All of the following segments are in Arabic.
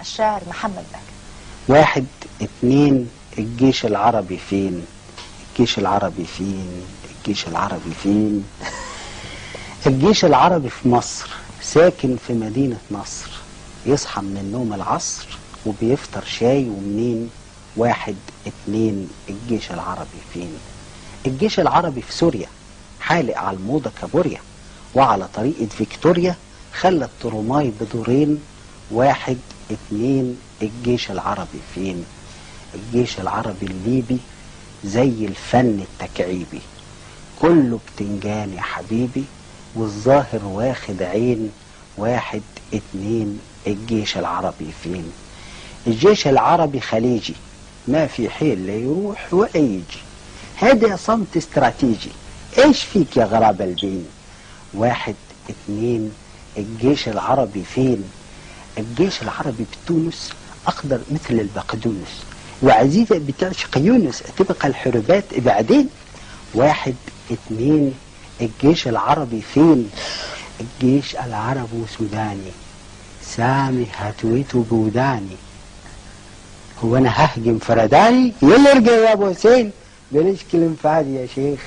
الشاعر محمد بكر. 1 2 الجيش العربي فين؟ الجيش العربي فين؟ الجيش العربي فين؟ الجيش العربي في مصر، ساكن في مدينة نصر، يصحى من النوم العصر وبيفطر شاي. ومنين؟ 1 2 الجيش العربي فين؟ الجيش العربي في سوريا، حالق على الموضة كابوريا، وعلى طريقة فيكتوريا خلى التروماي بدورين. 1 2 الجيش العربي فين؟ الجيش العربي الليبي زي الفن التكعيبي، كله بتنجان يا حبيبي والظاهر واخد عين. 1 2 الجيش العربي فين؟ الجيش العربي خليجي، ما في حيل لا يروح ولا يجي، هذا صمت استراتيجي، ايش فيك يا غراب البين؟ 1 2 الجيش العربي فين؟ الجيش العربي بتونس أخضر مثل البقدونس، وعزيزة بتعشق يونس تبقى الحربات بعدين. 1 2 الجيش العربي فين؟ الجيش العربي سوداني، سامي هتويته بوداني، هو أنا ههجم فرداني؟ يلا ارجع يا أبو حسين، بلاش كلام فاضي يا شيخ.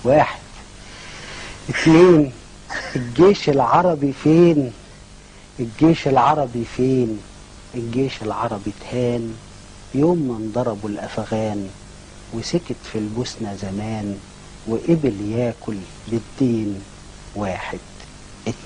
1 2 الجيش العربي فين؟ الجيش العربي فين؟ الجيش العربي اتهان يوم ما انضربوا الأفغان، وسكت في البوسنة زمان، وقبل ياكل بالدين. 1 2